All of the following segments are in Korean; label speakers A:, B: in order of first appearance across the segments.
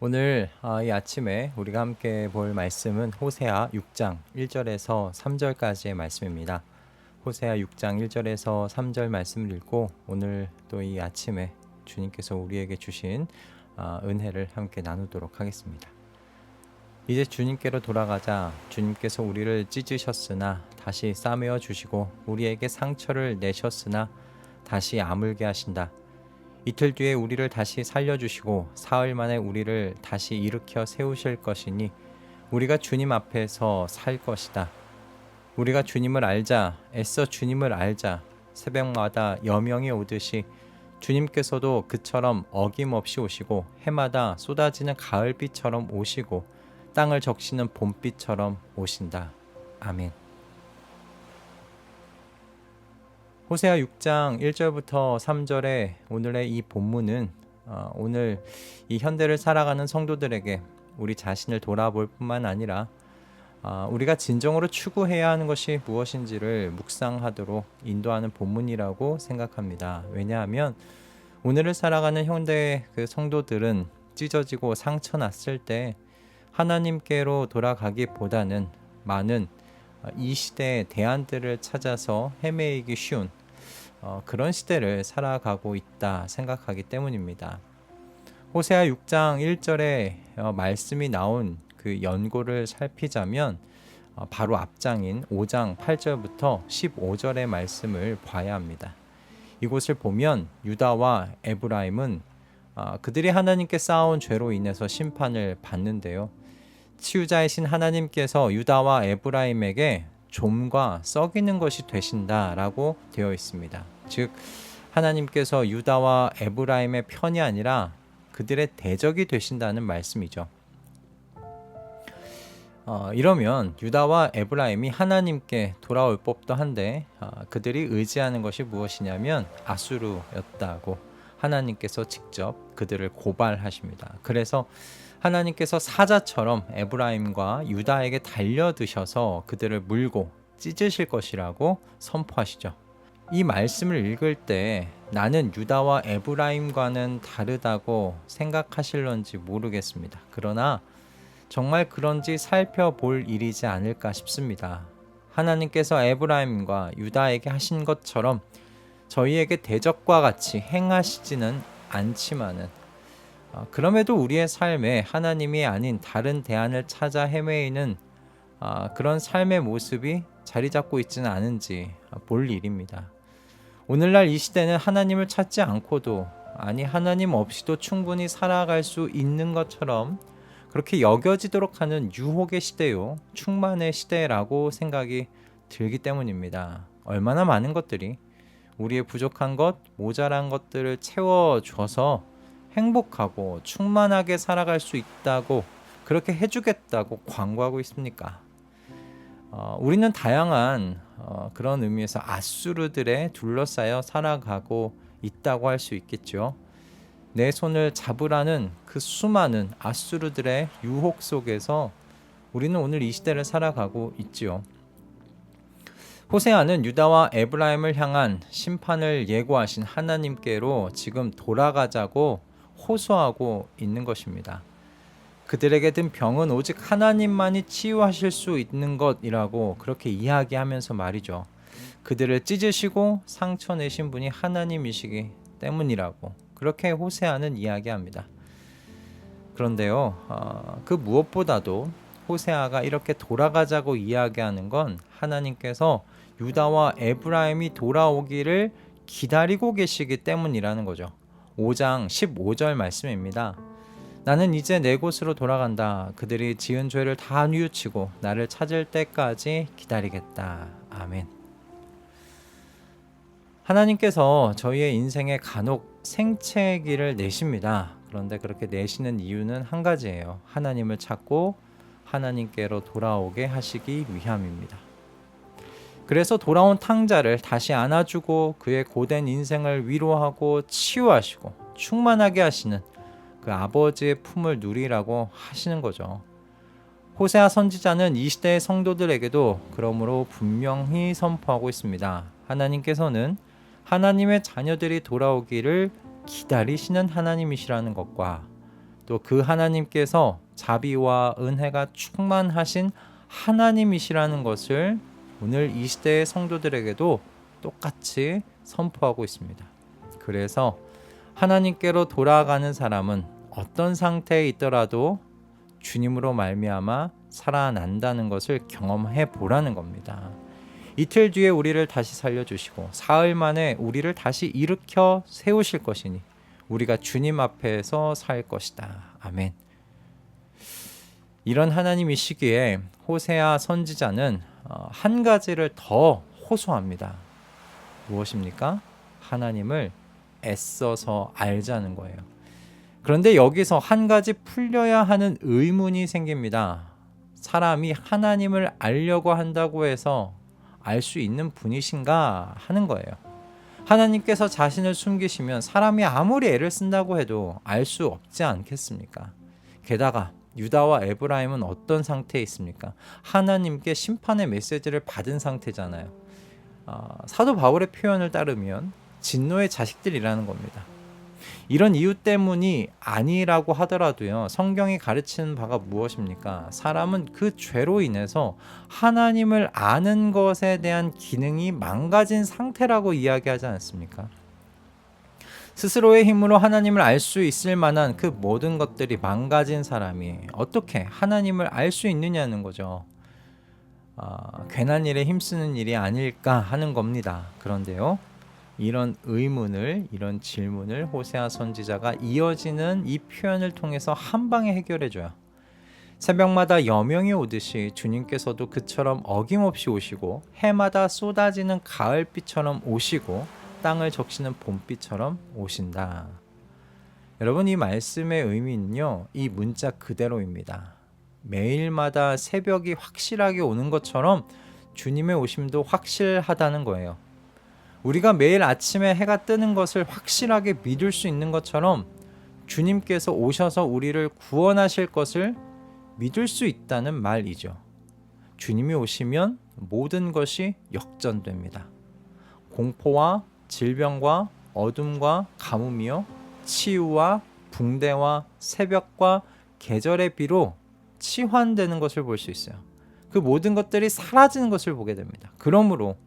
A: 오늘 이 아침에 우리가 함께 볼 말씀은 호세아 6장 1절에서 3절까지의 말씀입니다. 호세아 6장 1절에서 3절 말씀을 읽고 오늘 또 이 아침에 주님께서 우리에게 주신 은혜를 함께 나누도록 하겠습니다. 이제 주님께로 돌아가자. 주님께서 우리를 찢으셨으나 다시 싸매어 주시고 우리에게 상처를 내셨으나 다시 아물게 하신다. 이틀 뒤에 우리를 다시 살려주시고 사흘 만에 우리를 다시 일으켜 세우실 것이니 우리가 주님 앞에서 살 것이다. 우리가 주님을 알자. 애써 주님을 알자. 새벽마다 여명이 오듯이 주님께서도 그처럼 어김없이 오시고 해마다 쏟아지는 가을비처럼 오시고 땅을 적시는 봄비처럼 오신다. 아멘. 호세아 6장 1절부터 3절의 오늘의 이 본문은 오늘 이 현대를 살아가는 성도들에게 우리 자신을 돌아볼 뿐만 아니라 우리가 진정으로 추구해야 하는 것이 무엇인지를 묵상하도록 인도하는 본문이라고 생각합니다. 왜냐하면 오늘을 살아가는 현대의 그 성도들은 찢어지고 상처났을 때 하나님께로 돌아가기보다는 많은 이 시대의 대안들을 찾아서 헤매이기 쉬운 그런 시대를 살아가고 있다 생각하기 때문입니다. 호세아 6장 1절에 말씀이 나온 그 연고를 살피자면 바로 앞장인 5장 8절부터 15절의 말씀을 봐야 합니다. 이곳을 보면 유다와 에브라임은 그들이 하나님께 쌓아온 죄로 인해서 심판을 받는데요. 치유자이신 하나님께서 유다와 에브라임에게 좀과 썩이는 것이 되신다라고 되어 있습니다. 즉 하나님께서 유다와 에브라임의 편이 아니라 그들의 대적이 되신다는 말씀이죠. 이러면 유다와 에브라임이 하나님께 돌아올 법도 한데 그들이 의지하는 것이 무엇이냐면 아수르였다고 하나님께서 직접 그들을 고발하십니다. 그래서 하나님께서 사자처럼 에브라임과 유다에게 달려드셔서 그들을 물고 찢으실 것이라고 선포하시죠. 이 말씀을 읽을 때 나는 유다와 에브라임과는 다르다고 생각하실런지 모르겠습니다. 그러나 정말 그런지 살펴볼 일이지 않을까 싶습니다. 하나님께서 에브라임과 유다에게 하신 것처럼 저희에게 대적과 같이 행하시지는 않지만은 그럼에도 우리의 삶에 하나님이 아닌 다른 대안을 찾아 헤매이는 그런 삶의 모습이 자리 잡고 있지는 않은지 볼 일입니다. 오늘날 이 시대는 하나님을 찾지 않고도 아니 하나님 없이도 충분히 살아갈 수 있는 것처럼 그렇게 여겨지도록 하는 유혹의 시대요, 충만의 시대라고 생각이 들기 때문입니다. 얼마나 많은 것들이 우리의 부족한 것, 모자란 것들을 채워줘서 행복하고 충만하게 살아갈 수 있다고 그렇게 해주겠다고 광고하고 있습니까? 우리는 다양한 그런 의미에서 아수르들에 둘러싸여 살아가고 있다고 할 수 있겠죠. 내 손을 잡으라는 그 수많은 아수르들의 유혹 속에서 우리는 오늘 이 시대를 살아가고 있지요. 호세아는 유다와 에브라임을 향한 심판을 예고하신 하나님께로 지금 돌아가자고 호소하고 있는 것입니다. 그들에게 든 병은 오직 하나님만이 치유하실 수 있는 것이라고 그렇게 이야기하면서 말이죠. 그들을 찢으시고 상처 내신 분이 하나님이시기 때문이라고 그렇게 호세아는 이야기합니다. 그런데요, 그 무엇보다도 호세아가 이렇게 돌아가자고 이야기하는 건 하나님께서 유다와 에브라임이 돌아오기를 기다리고 계시기 때문이라는 거죠. 5장 15절 말씀입니다. 나는 이제 내 곳으로 돌아간다. 그들이 지은 죄를 다 뉘우치고 나를 찾을 때까지 기다리겠다. 아멘. 하나님께서 저희의 인생에 간혹 생채기를 내십니다. 그런데 그렇게 내시는 이유는 한 가지예요. 하나님을 찾고 하나님께로 돌아오게 하시기 위함입니다. 그래서 돌아온 탕자를 다시 안아주고 그의 고된 인생을 위로하고 치유하시고 충만하게 하시는 그 아버지의 품을 누리라고 하시는 거죠. 호세아 선지자는 이 시대의 성도들에게도 그러므로 분명히 선포하고 있습니다. 하나님께서는 하나님의 자녀들이 돌아오기를 기다리시는 하나님이시라는 것과 또 그 하나님께서 자비와 은혜가 충만하신 하나님이시라는 것을 오늘 이 시대의 성도들에게도 똑같이 선포하고 있습니다. 그래서 하나님께로 돌아가는 사람은 어떤 상태에 있더라도 주님으로 말미암아 살아난다는 것을 경험해 보라는 겁니다. 이틀 뒤에 우리를 다시 살려주시고 사흘 만에 우리를 다시 일으켜 세우실 것이니 우리가 주님 앞에서 살 것이다. 아멘. 이런 하나님이시기에 호세아 선지자는 한 가지를 더 호소합니다. 무엇입니까? 하나님을 애써서 알자는 거예요. 그런데 여기서 한 가지 풀려야 하는 의문이 생깁니다. 사람이 하나님을 알려고 한다고 해서 알 수 있는 분이신가 하는 거예요. 하나님께서 자신을 숨기시면 사람이 아무리 애를 쓴다고 해도 알 수 없지 않겠습니까? 게다가 유다와 에브라임은 어떤 상태에 있습니까? 하나님께 심판의 메시지를 받은 상태잖아요. 사도 바울의 표현을 따르면 진노의 자식들이라는 겁니다. 이런 이유 때문이 아니라고 하더라도요, 성경이 가르치는 바가 무엇입니까? 사람은 그 죄로 인해서 하나님을 아는 것에 대한 기능이 망가진 상태라고 이야기하지 않습니까? 스스로의 힘으로 하나님을 알 수 있을 만한 그 모든 것들이 망가진 사람이 어떻게 하나님을 알 수 있느냐는 거죠. 괜한 일에 힘쓰는 일이 아닐까 하는 겁니다. 그런데요, 이런 의문을, 이런 질문을 호세아 선지자가 이어지는 이 표현을 통해서 한 방에 해결해줘요. 새벽마다 여명이 오듯이 주님께서도 그처럼 어김없이 오시고, 해마다 쏟아지는 가을비처럼 오시고, 땅을 적시는 봄비처럼 오신다. 여러분, 이 말씀의 의미는요, 이 문자 그대로입니다. 매일마다 새벽이 확실하게 오는 것처럼 주님의 오심도 확실하다는 거예요. 우리가 매일 아침에 해가 뜨는 것을 확실하게 믿을 수 있는 것처럼 주님께서 오셔서 우리를 구원하실 것을 믿을 수 있다는 말이죠. 주님이 오시면 모든 것이 역전됩니다. 공포와 질병과 어둠과 가뭄이요, 치유와 붕대와 새벽과 계절의 비로 치환되는 것을 볼 수 있어요. 그 모든 것들이 사라지는 것을 보게 됩니다. 그러므로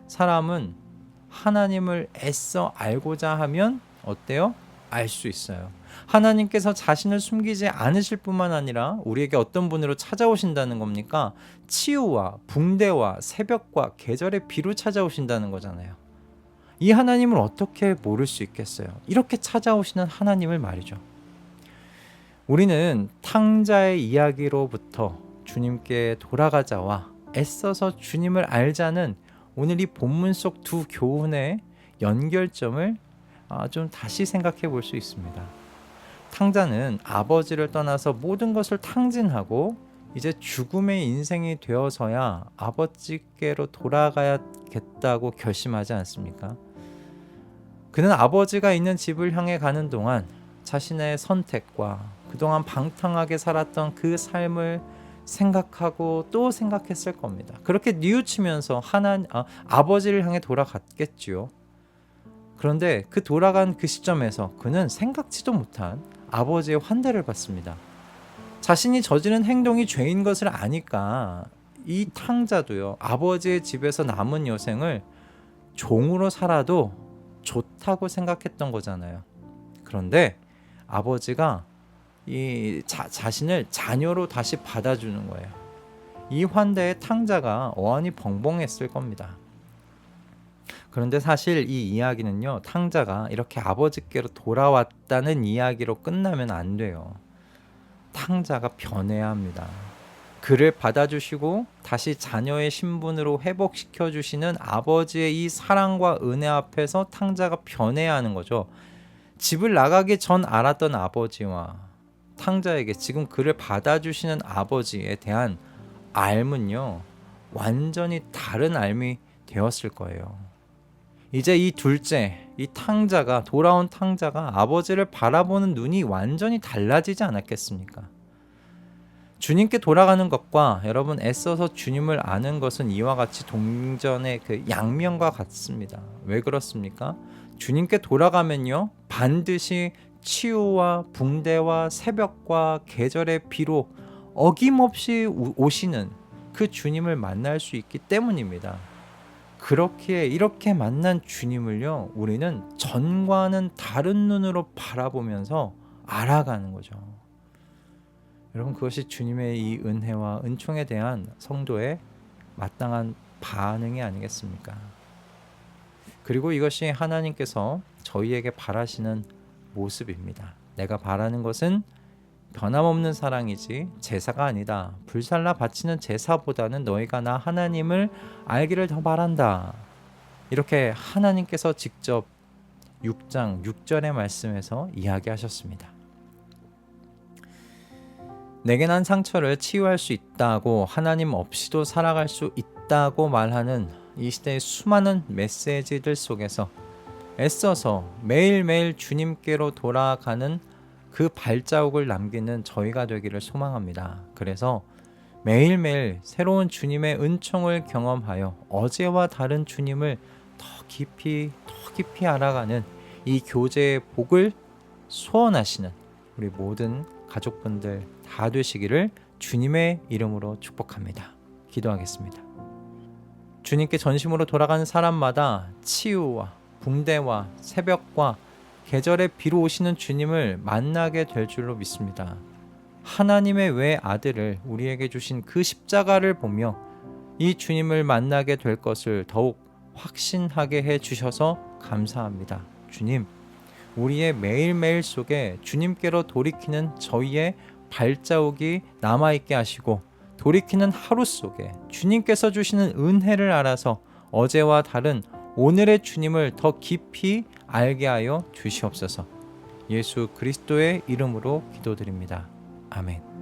A: 사람은 하나님을 애써 알고자 하면 어때요? 알 수 있어요. 하나님께서 자신을 숨기지 않으실 뿐만 아니라 우리에게 어떤 분으로 찾아오신다는 겁니까? 치유와 붕대와 새벽과 계절의 비로 찾아오신다는 거잖아요. 이 하나님을 어떻게 모를 수 있겠어요? 이렇게 찾아오시는 하나님을 말이죠. 우리는 탕자의 이야기로부터 주님께 돌아가자와 애써서 주님을 알자는 오늘 이 본문 속 두 교훈의 연결점을 좀 다시 생각해 볼 수 있습니다. 탕자는 아버지를 떠나서 모든 것을 탕진하고 이제 죽음의 인생이 되어서야 아버지께로 돌아가야겠다고 결심하지 않습니까? 그는 아버지가 있는 집을 향해 가는 동안 자신의 선택과 그동안 방탕하게 살았던 그 삶을 생각하고 또 생각했을 겁니다. 그렇게 뉘우치면서 아버지를 향해 돌아갔겠지요. 그런데 그 돌아간 그 시점에서 그는 생각지도 못한 아버지의 환대를 받습니다. 자신이 저지른 행동이 죄인 것을 아니까 이 탕자도요, 아버지의 집에서 남은 여생을 종으로 살아도 좋다고 생각했던 거잖아요. 그런데 아버지가 이 자신을 자녀로 다시 받아주는 거예요. 이 환대에 탕자가 어안이 벙벙했을 겁니다. 그런데 사실 이 이야기는요, 탕자가 이렇게 아버지께로 돌아왔다는 이야기로 끝나면 안 돼요. 탕자가 변해야 합니다. 그를 받아주시고 다시 자녀의 신분으로 회복시켜 주시는 아버지의 이 사랑과 은혜 앞에서 탕자가 변해야 하는 거죠. 집을 나가기 전 알았던 아버지와 탕자에게 지금 그를 받아주시는 아버지에 대한 알문요, 완전히 다른 알미 되었을 거예요. 이제 이 둘째, 이 탕자가, 돌아온 탕자가 아버지를 바라보는 눈이 완전히 달라지지 않았겠습니까? 주님께 돌아가는 것과 여러분 애써서 주님을 아는 것은 이와 같이 동전의 그 양면과 같습니다. 왜 그렇습니까? 주님께 돌아가면요, 반드시 치유와 붕대와 새벽과 계절의 비로 어김없이 오시는 그 주님을 만날 수 있기 때문입니다. 그렇기에 이렇게 만난 주님을요, 우리는 전과는 다른 눈으로 바라보면서 알아가는 거죠. 여러분, 그것이 주님의 이 은혜와 은총에 대한 성도의 마땅한 반응이 아니겠습니까? 그리고 이것이 하나님께서 저희에게 바라시는 모습입니다. 내가 바라는 것은 변함없는 사랑이지 제사가 아니다. 불살라 바치는 제사보다는 너희가 나 하나님을 알기를 더 바란다. 이렇게 하나님께서 직접 6장 6절의 말씀에서 이야기하셨습니다. 내게 난 상처를 치유할 수 있다고, 하나님 없이도 살아갈 수 있다고 말하는 이 시대의 수많은 메시지들 속에서 애써서 매일매일 주님께로 돌아가는 그 발자국을 남기는 저희가 되기를 소망합니다. 그래서 매일매일 새로운 주님의 은총을 경험하여 어제와 다른 주님을 더 깊이 알아가는 이 교제의 복을 소원하시는 우리 모든 가족분들 다 되시기를 주님의 이름으로 축복합니다. 기도하겠습니다. 주님께 전심으로 돌아가는 사람마다 치유와 붕대와 새벽과 계절의 비로 오시는 주님을 만나게 될 줄로 믿습니다. 하나님의 외아들을 우리에게 주신 그 십자가를 보며 이 주님을 만나게 될 것을 더욱 확신하게 해 주셔서 감사합니다. 주님, 우리의 매일매일 속에 주님께로 돌이키는 저희의 발자국이 남아있게 하시고, 돌이키는 하루 속에 주님께서 주시는 은혜를 알아서 어제와 다른 오늘의 주님을 더 깊이 알게 하여 주시옵소서. 예수 그리스도의 이름으로 기도드립니다. 아멘.